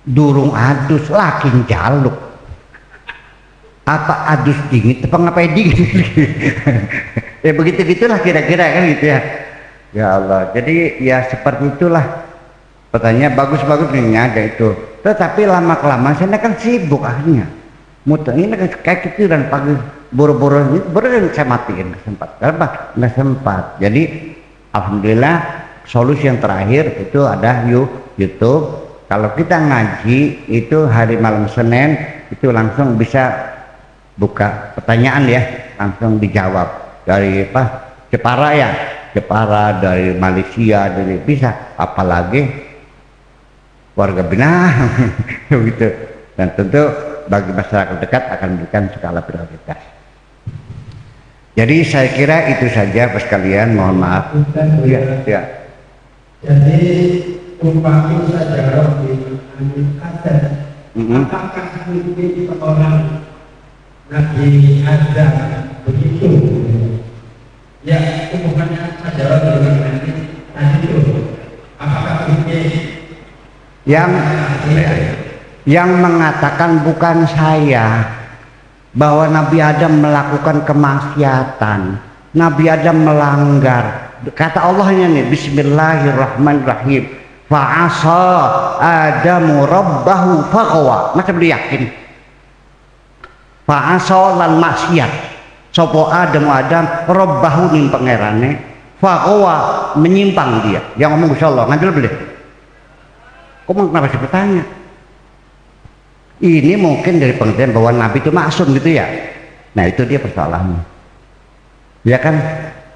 durung adus laki jaluk apa adus dingin apa ngapain dingin. Ya begitu gitulah kira-kira kan gitu ya. Ya Allah, jadi ya seperti itulah. Pertanyaan bagus-bagus nih ada itu, tetapi lama kelamaan saya kan sibuk akhirnya muter ini kan kayak ketiduran pagi boro-boro ini baru saya matiin nggak sempat. Jadi alhamdulillah solusi yang terakhir itu ada YouTube. Kalau kita ngaji itu hari malam Senin itu langsung bisa buka pertanyaan ya, langsung dijawab dari Jepara ya, Jepara, dari Malaysia, dari bisa, apalagi warga Binang gitu. Dan tentu bagi masyarakat dekat akan memberikan skala prioritas. Jadi saya kira itu saja Pak sekalian, mohon maaf. Ya. Jadi umpama saja di ada, apakah mungkin orang lagi ada begitu? Ya, hubungannya saja dengan nanti itu. Apakah mungkin yang mengatakan bukan saya bahwa Nabi Adam melakukan kemaksiatan, Nabi Adam melanggar. Kata Allahnya nih, Bismillahirrahmanirrahim, fa'asa Adamu rabbahu faqawa. Masa beliau yakin fa'asa lan maksiat sopo Adam rabbahu ning pangerane faqawa, menyimpang dia. Yang ngomong Gusti Allah ngandel beli. Kok kenapa sih bertanya? Ini mungkin dari pengertian bahwa Nabi itu maksum gitu ya. Nah itu dia persoalannya, ya kan?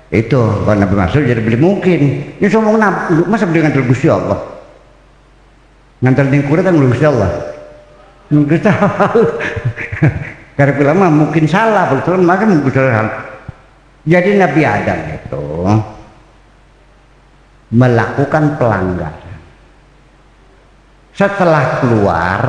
Itu kalau Nabi maksum jadi beli mungkin. Ini ngomong Nabi, masa beli ngandel Gusti Allah? Ngandel ning kulit kan Gusti Allah. Mungkin tahu. Karena ulama mungkin salah, betul maka mungkin salah. Jadi Nabi Adam itu melakukan pelanggaran. Setelah keluar,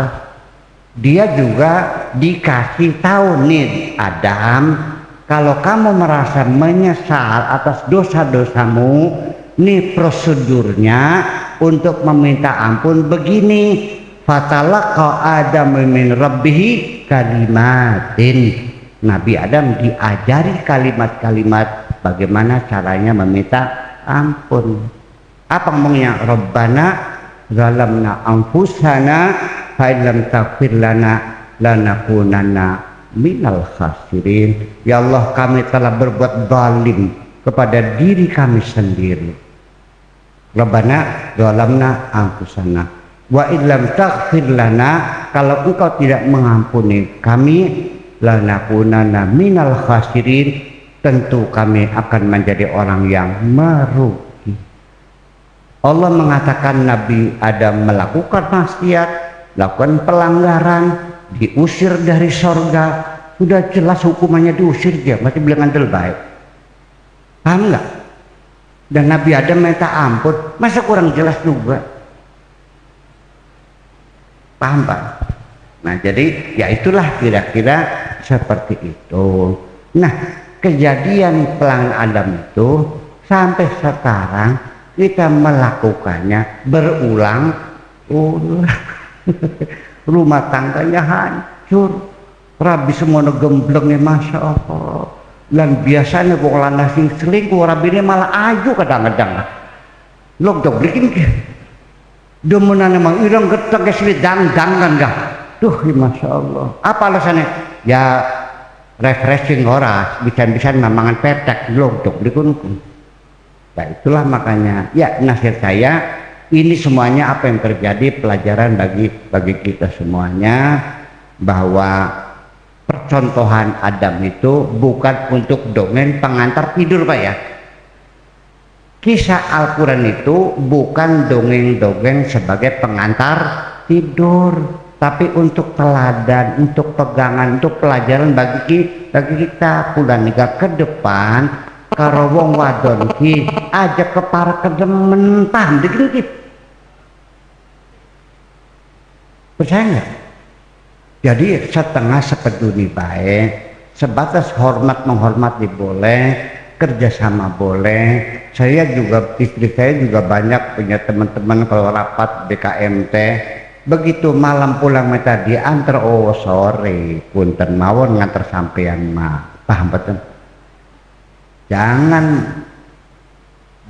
dia juga dikasih tahu, nih Adam, kalau kamu merasa menyesal atas dosa-dosamu, nih prosedurnya untuk meminta ampun begini. Fatalaqa Adam min rabbih kalimatin. Nabi Adam diajari kalimat-kalimat bagaimana caranya meminta ampun. Apa ngomongnya? Rabbana zalamna anfusana fa illam taghfir lana lanakunanna minal khasirin. Ya Allah, kami telah berbuat zalim kepada diri kami sendiri. Rabbana zalamna anfusana wa illam taghfir lana, kalau engkau tidak mengampuni kami, lanakunanna minal khasirin, tentu kami akan menjadi orang yang merugi. Allah mengatakan Nabi Adam melakukan maksiat, melakukan pelanggaran, diusir dari sorga. Sudah jelas hukumannya diusir, dia masih bilang andel baik. Paham nggak? Dan Nabi Adam minta ampun, masa kurang jelas juga? Paham Pak? Nah jadi ya itulah kira-kira seperti itu. Nah kejadian pelanggaran Adam itu sampai sekarang kita melakukannya berulang-ulang. Rumah tangganya hancur, rabi semua gemblengnya, masya Allah. Dan biasanya wong lanang sing selingkuh rabine malah ayu kadang-kadang. Lo udah bikin ke? Demenan emang ireng getek kesini dang-dang kan gak? Duh, ya masya Allah. Apa alasannya? Ya refreshing ora, bisa-bisa mamangan petek lo udah bikin. Nah itulah makanya ya nasihat saya, ini semuanya apa yang terjadi pelajaran bagi kita semuanya, bahwa percontohan Adam itu bukan untuk dongeng pengantar tidur Pak ya. Kisah Al-Quran itu bukan dongeng-dongeng sebagai pengantar tidur, tapi untuk teladan, untuk pegangan, untuk pelajaran bagi kita pula nika ke depan. Karo wong wadon ki aja kepara kedemen paham dikit. Percaya nggak? Jadi setengah sepeduli baik, sebatas hormat menghormati boleh, kerjasama boleh. Saya juga, istri saya juga banyak punya teman-teman kalau rapat BKMT, begitu malam pulang minta diantar, oh sore punten mawon ngantar sampean mah, paham betul? Jangan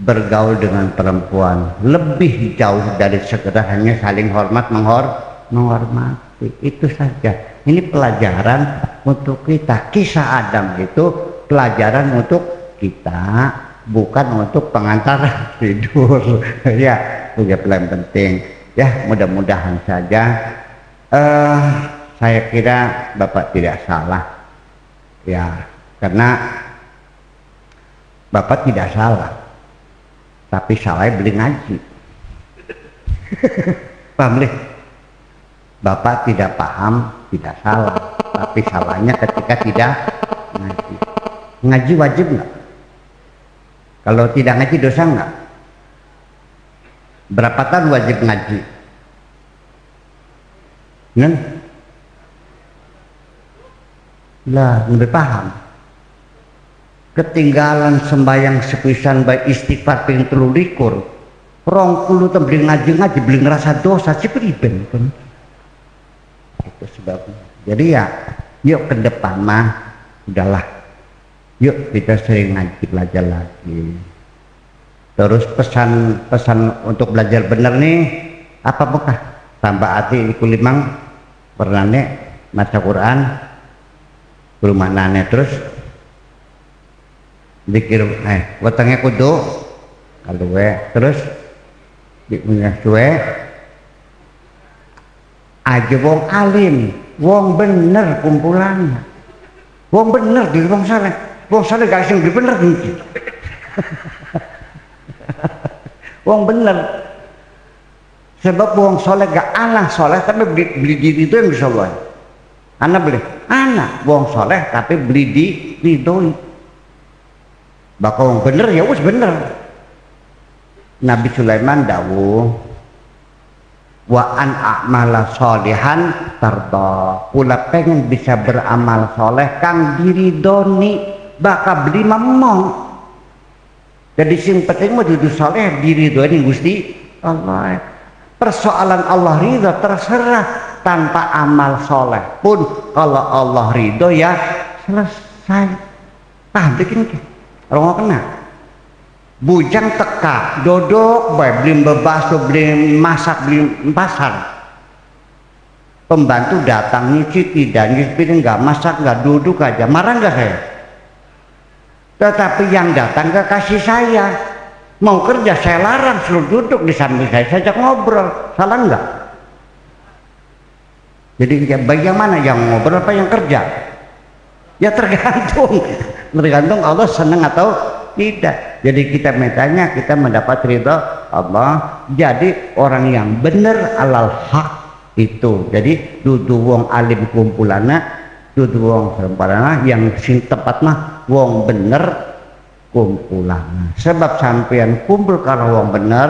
bergaul dengan perempuan lebih jauh dari sekedar hanya saling hormat menghormati. Itu saja. Ini pelajaran untuk kita. Kisah Adam itu pelajaran untuk kita, bukan untuk pengantar tidur. Ya, itu yang penting. Ya, mudah-mudahan saja. Saya kira Bapak tidak salah. Ya, karena Bapak tidak salah, tapi salahnya beli ngaji. Paham deh? Bapak tidak paham, tidak salah, tapi salahnya ketika tidak ngaji. Ngaji wajib nggak? Kalau tidak ngaji dosa nggak? Berapa tahun wajib ngaji? Nen? Lah, lebih paham. Ketinggalan sembahyang sepisan baik istighfar ping 23 20 tembeli ngaji beli ngerasa dosa sih priben kan. Itu sebabnya. Jadi ya yuk ke depan mah udahlah, yuk kita sering ngaji, belajar lagi. Terus pesan untuk belajar bener nih apa bekah tambah hati kulimang pernane maca Quran rumah nane, terus dikir wetenge kudu kaluwe, terus dikunyah suwe aja wong alim, wong bener kumpulannya, wong bener di wong saleh gak sing bener gitu. Wong bener, sebab wong soleh gak anak soleh tapi beli diri itu yang bisa buat anak beli anak wong soleh tapi beli di ridhoi. bakal bener ya wis bener. Nabi Sulaiman dawuh wa an a'mala sholihan tarda, kula pengen bisa beramal soleh kang diridoni bakal beli memong. Jadi sing penting mah dudu soleh diridoni Gusti Allah. Persoalan Allah ridho terserah, tanpa amal soleh pun kalau Allah ridho ya selesai. Paham bikin ke? Orang kena bujang teka dodok bae beli bebaso beli masak beli pasar, pembantu datang nyuci tidak nyuci nggak masak nggak duduk aja, marah nggak saya? Tetapi yang datang ke kasih saya mau kerja saya larang suruh duduk di samping saya ajak ngobrol, salah nggak? Jadi bagaimana yang ngobrol apa yang kerja? Ya tergantung Allah senang atau tidak. Jadi kita mintanya kita mendapat ridho Allah. Jadi orang yang benar alal hak itu. Jadi dudu wong alim kumpulana, dudu wong sembarana yang sing tepat mah wong bener kumpulana. Sebab sampean kumpul kalau wong bener,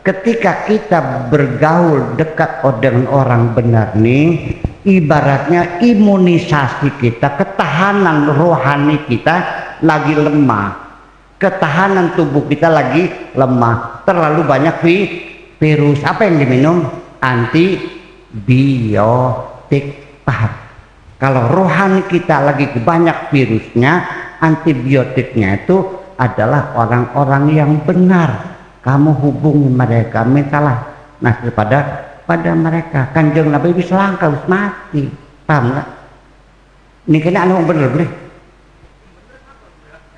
ketika kita bergaul dekat dengan orang benar nih, ibaratnya imunisasi kita, ketahanan rohani kita lagi lemah. Ketahanan tubuh kita lagi lemah, terlalu banyak virus. Apa yang diminum? Antibiotik. Paham? Kalau rohani kita lagi banyak virusnya, antibiotiknya itu adalah orang-orang yang benar. Kamu hubungi mereka, mintalah nasib pada mereka. Kanjeng Nabi bisa langkah, bisa mati. Paham nggak? Ini kena anu bener boleh.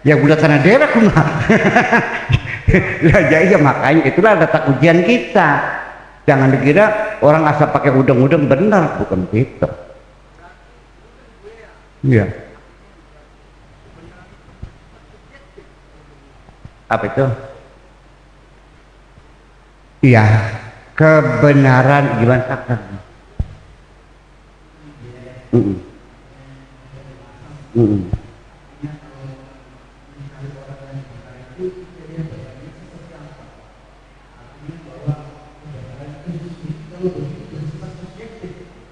Ya budak tanah daerah kumah. Ya makanya itulah letak ujian kita. Jangan dikira orang asal pakai udeng-udeng benar, bukan gitu. Iya. Apa itu? Iya, kebenaran gimana kakak?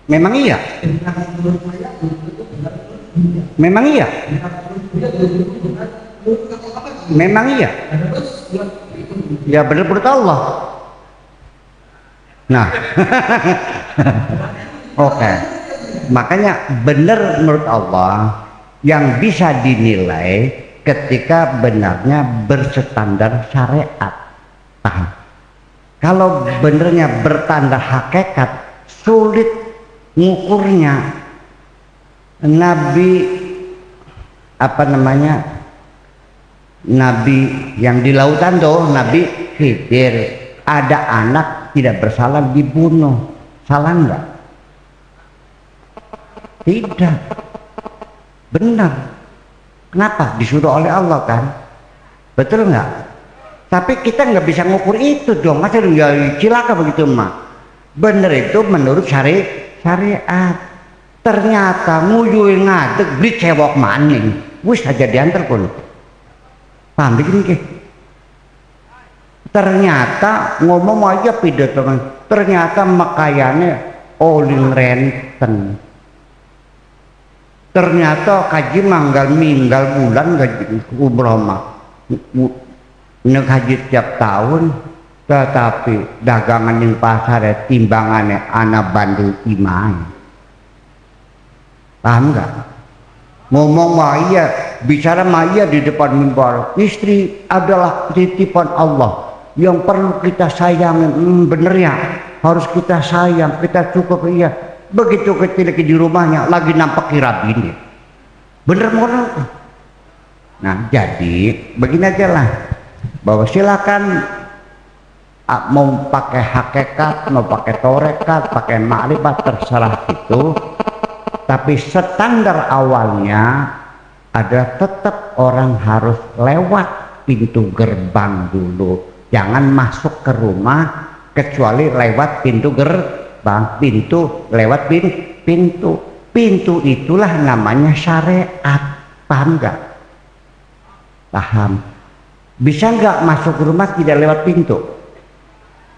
Memang iya. Memang iya. Memang iya. Ya benar menurut Allah. Nah, oke. Makanya benar menurut Allah yang bisa dinilai ketika benarnya berstandar syariat. Paham? Kalau benernya bertanda hakikat sulit ngukurnya. Nabi apa namanya? Nabi yang di lautan tuh, Nabi Khidir, ada anak tidak bersalah dibunuh. Salah enggak? Tidak. Benar. Kenapa? Disuruh oleh Allah kan? Betul enggak? Tapi kita nggak bisa ngukur itu dong, masa ya cilaka begitu mah. Bener itu menurut syariat. Ternyata nguyuh ngadeg beli cewek maning, wis aja diantar pun. Paham begini ke? Ternyata ngomong aja pidato, ternyata makayane olin renten. Ternyata kaji manggal bulan gaji umroh mah. Nek haji tiap tahun, tetapi dagangan yang pasar timbangannya anak bandul iman. Paham nggak? Ngomong maya, bicara maya di depan mimbar. Istri adalah titipan Allah yang perlu kita sayang. Bener ya, harus kita sayang, kita cukup iya. Begitu kecil di rumahnya lagi nampak kirabin. Bener moral. Nah jadi begini aja lah. Bahwa silakan mau pakai hakikat, mau pakai torekat, pakai makrifat terserah itu, tapi standar awalnya ada tetap orang harus lewat pintu gerbang dulu, jangan masuk ke rumah kecuali lewat pintu gerbang, pintu itulah namanya syariat. Paham nggak? Paham. Bisa nggak masuk rumah tidak lewat pintu?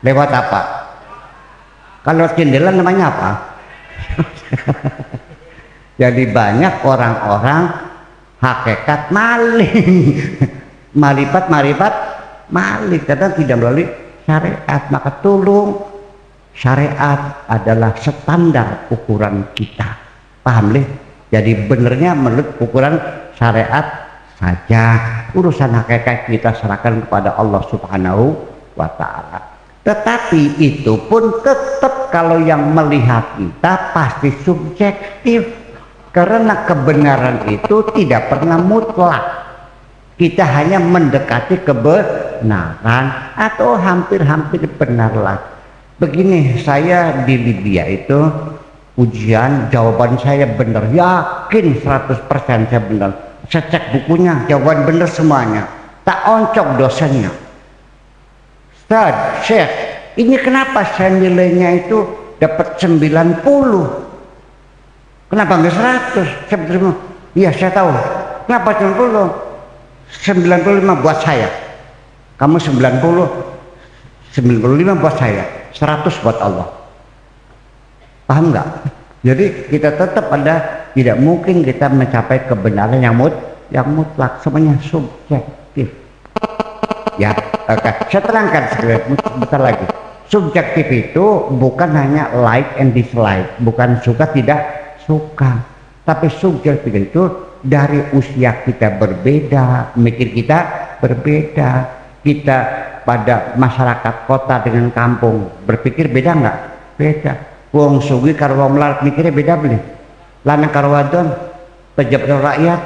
Lewat apa? Kalau jendela namanya apa? Jadi banyak orang-orang hakikat maling. Marifat maling, kadang tidak melalui syariat. Maka tolong, syariat adalah standar ukuran kita, paham leh? Jadi benernya menurut ukuran syariat saja. Urusan hakikat kita serahkan kepada Allah Subhanahu wa ta'ala. Tetapi itu pun tetap kalau yang melihat kita pasti subjektif, karena kebenaran itu tidak pernah mutlak. Kita hanya mendekati kebenaran atau hampir-hampir benarlah. Begini, saya di Libya itu ujian jawaban saya benar, yakin 100% saya benar. Saya cek bukunya, jawaban benar semuanya. Tak oncok dosennya. Ustaz, Syekh, ini kenapa saya nilainya itu dapat 90? Kenapa nggak 100? Saya berterima, iya saya tahu. Kenapa 90? 95 buat saya. Kamu 95 buat saya, 100 buat Allah. Paham nggak? Jadi kita tetap ada, tidak mungkin kita mencapai kebenaran yang mutlak, semuanya subjektif. Ya, oke. Saya terangkan sebentar lagi. Subjektif itu bukan hanya like and dislike, bukan suka tidak suka, tapi subjektif itu dari usia kita berbeda, mikir kita berbeda. Kita pada masyarakat kota dengan kampung berpikir beda nggak? Beda. Wong sugi karo wong melarat mikirnya beda beli. Lanang karo wadon, pejabat rakyat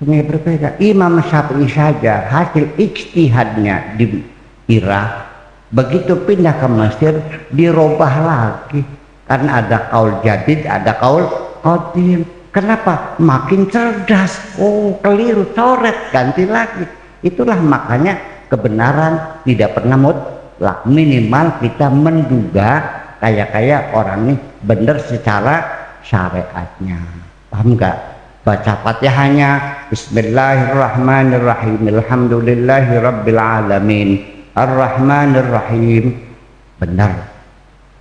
semuanya berbeda. Imam Syafi'i saja hasil ijtihadnya di Irak, begitu pindah ke Mesir dirubah lagi karena ada kaul jadid, ada kaul qadim. Kenapa? Makin cerdas. Oh, keliru, coret, ganti lagi. Itulah makanya kebenaran tidak pernah mutlak. Minimal kita menduga kayak orang ini benar secara syariatnya. Paham nggak? Baca Fatihahnya Bismillahirrahmanirrahim, Alhamdulillahirabbil alamin, Ar-Rahmanir-Rahim. Benar.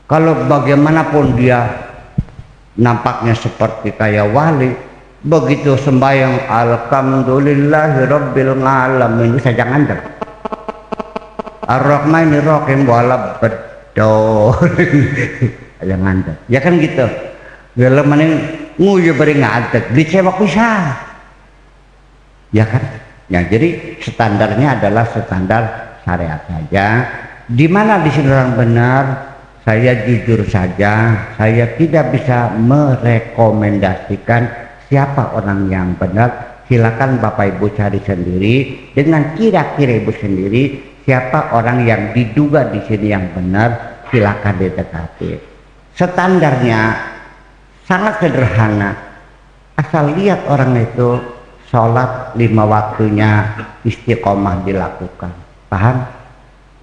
Kalau bagaimanapun dia nampaknya seperti kayak wali, begitu sembahyang Alhamdulillahirabbil alamin bisa jangan dah. Ar-Rahmanir-Rahim wala bedo. Jangan dah. Ya kan gitu. Kalau mending nguyu beri ngadeg dicewak bisa. Ya kan? Ya, jadi standarnya adalah standar syariat saja. Di mana di sini orang benar? Saya jujur saja, saya tidak bisa merekomendasikan siapa orang yang benar. Silakan Bapak Ibu cari sendiri dengan kira-kira Ibu sendiri siapa orang yang diduga di sini yang benar. Silakan didekati. Standarnya sangat sederhana. Asal lihat orang itu sholat 5 waktunya istiqomah dilakukan, paham?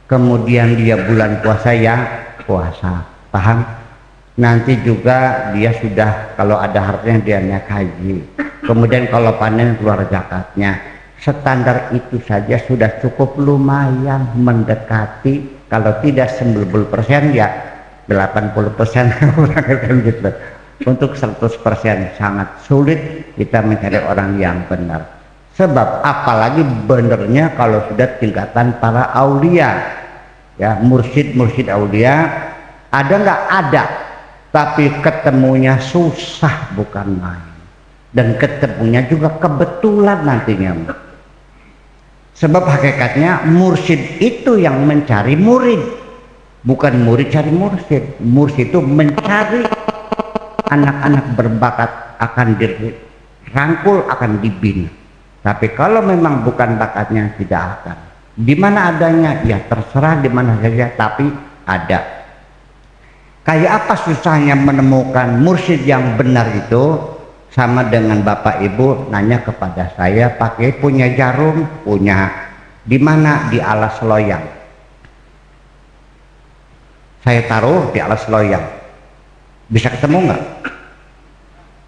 Kemudian dia bulan puasa ya puasa, paham? Nanti juga dia sudah kalau ada hartanya dia naik haji, kemudian kalau panen keluar zakatnya. Standar itu saja sudah cukup lumayan mendekati, kalau tidak 90% ya 80% gitu. Untuk 100% sangat sulit kita mencari orang yang benar. Sebab apalagi benernya kalau sudah tingkatan para aulia, ya mursyid aulia, ada nggak? Ada, tapi ketemunya susah bukan main, dan ketemunya juga kebetulan nantinya. Sebab hakikatnya mursyid itu yang mencari murid, bukan murid cari mursyid. Mursyid itu mencari anak-anak berbakat, akan dirangkul, akan dibina. Tapi kalau memang bukan bakatnya tidak akan. Di mana adanya ya terserah di mana saja, tapi ada. Kayak apa susahnya menemukan mursyid yang benar itu? Sama dengan Bapak Ibu nanya kepada saya, pakai punya jarum, punya di mana? Di alas loyang. Saya taruh di alas loyang, bisa ketemu nggak?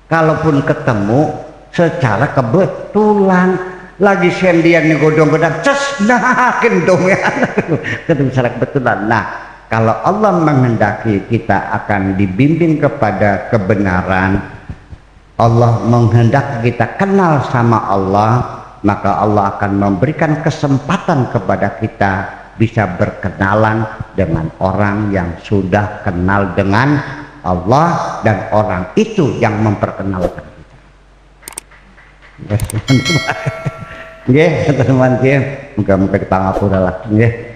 Kalaupun ketemu secara kebetulan, lagi sendian nih godong-godong ces nah kendong ya ketemu salah kebetulan. Nah kalau Allah menghendaki kita akan dibimbing kepada kebenaran, Allah menghendaki kita kenal sama Allah, maka Allah akan memberikan kesempatan kepada kita bisa berkenalan dengan orang yang sudah kenal dengan Allah dan orang itu yang memperkenalkan kita. Nggih, teman-teman, muga-muga kita ngapura lah nggih.